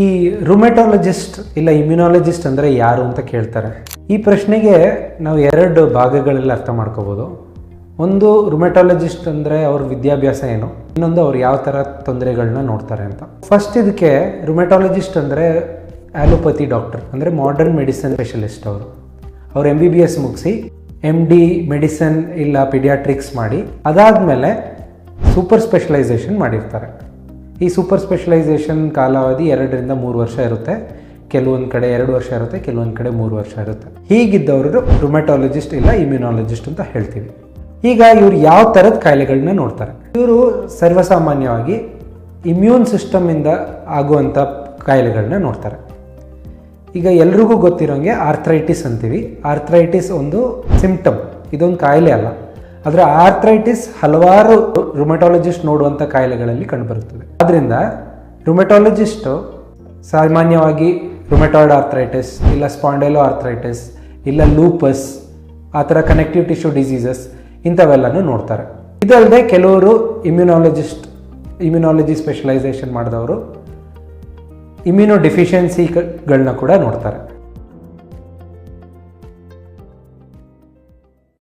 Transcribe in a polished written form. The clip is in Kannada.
ಈ ರುಮೆಟಾಲಜಿಸ್ಟ್ ಇಲ್ಲ ಇಮ್ಯುನಾಲಜಿಸ್ಟ್ ಅಂದರೆ ಯಾರು ಅಂತ ಕೇಳ್ತಾರೆ. ಈ ಪ್ರಶ್ನೆಗೆ ನಾವು 2 ಭಾಗಗಳಲ್ಲಿ ಅರ್ಥ ಮಾಡ್ಕೋಬೋದು. ಒಂದು, ರುಮೆಟಾಲಜಿಸ್ಟ್ ಅಂದರೆ ಅವ್ರ ವಿದ್ಯಾಭ್ಯಾಸ ಏನು, ಇನ್ನೊಂದು ಅವ್ರು ಯಾವ ಥರ ತೊಂದರೆಗಳನ್ನ ನೋಡ್ತಾರೆ ಅಂತ. ಫಸ್ಟ್, ಇದಕ್ಕೆ ರುಮೆಟಾಲಜಿಸ್ಟ್ ಅಂದರೆ ಆ್ಯಲೋಪತಿ ಡಾಕ್ಟರ್, ಅಂದರೆ ಮಾಡರ್ನ್ ಮೆಡಿಸಿನ್ ಸ್ಪೆಷಲಿಸ್ಟ್. ಅವರು MBBS ಮುಗಿಸಿ MD ಮೆಡಿಸನ್ ಇಲ್ಲ ಪಿಡಿಯಾಟ್ರಿಕ್ಸ್ ಮಾಡಿ ಅದಾದಮೇಲೆ ಸೂಪರ್ ಸ್ಪೆಷಲೈಸೇಷನ್ ಮಾಡಿರ್ತಾರೆ. ಈ ಸೂಪರ್ ಸ್ಪೆಷಲೈಸೇಷನ್ ಕಾಲಾವಧಿ 2 ರಿಂದ 3 ವರ್ಷ ಇರುತ್ತೆ. ಕೆಲವೊಂದು ಕಡೆ 2 ವರ್ಷ ಇರುತ್ತೆ, ಕೆಲವೊಂದು ಕಡೆ 3 ವರ್ಷ ಇರುತ್ತೆ. ಹೀಗಿದ್ದವರು ರುಮೆಟಾಲಜಿಸ್ಟ್ ಇಲ್ಲ ಇಮ್ಯುನಾಲಜಿಸ್ಟ್ ಅಂತ ಹೇಳ್ತೀವಿ. ಈಗ ಇವರು ಯಾವ ಥರದ ಕಾಯಿಲೆಗಳನ್ನ ನೋಡ್ತಾರೆ? ಇವರು ಸರ್ವಸಾಮಾನ್ಯವಾಗಿ ಇಮ್ಯೂನ್ ಸಿಸ್ಟಮಿಂದ ಆಗುವಂಥ ಕಾಯಿಲೆಗಳನ್ನ ನೋಡ್ತಾರೆ. ಈಗ ಎಲ್ರಿಗೂ ಗೊತ್ತಿರೋಂಗೆ ಆರ್ಥ್ರೈಟಿಸ್ ಅಂತೀವಿ. ಆರ್ಥ್ರೈಟಿಸ್ ಒಂದು ಸಿಂಪ್ಟಮ್, ಇದೊಂದು ಕಾಯಿಲೆ ಅಲ್ಲ. ಆದರೆ ಆರ್ಥ್ರೈಟಿಸ್ ಹಲವಾರು ರುಮೆಟಾಲಜಿಸ್ಟ್ ನೋಡುವಂಥ ಕಾಯಿಲೆಗಳಲ್ಲಿ ಕಂಡುಬರುತ್ತದೆ. ಆದ್ದರಿಂದ ರುಮೆಟಾಲಜಿಸ್ಟು ಸಾಮಾನ್ಯವಾಗಿ ರುಮೆಟಾಯ್ಡ್ ಆರ್ಥ್ರೈಟಿಸ್ ಇಲ್ಲ ಸ್ಪಾಂಡೈಲೋ ಆರ್ಥ್ರೈಟಿಸ್ ಇಲ್ಲ ಲೂಪಸ್, ಆ ಥರ ಕನೆಕ್ಟಿವ್ ಟಿಶ್ಯೂ ಡಿಸೀಸಸ್ ಇಂಥವೆಲ್ಲನೂ ನೋಡ್ತಾರೆ. ಇದಲ್ಲದೆ ಕೆಲವರು ಇಮ್ಯುನಾಲಜಿ ಸ್ಪೆಷಲೈಸೇಷನ್ ಮಾಡಿದವರು ಇಮ್ಯುನೋ ಡೆಫಿಷಿಯನ್ಸಿಗಳನ್ನ ಕೂಡ ನೋಡ್ತಾರೆ.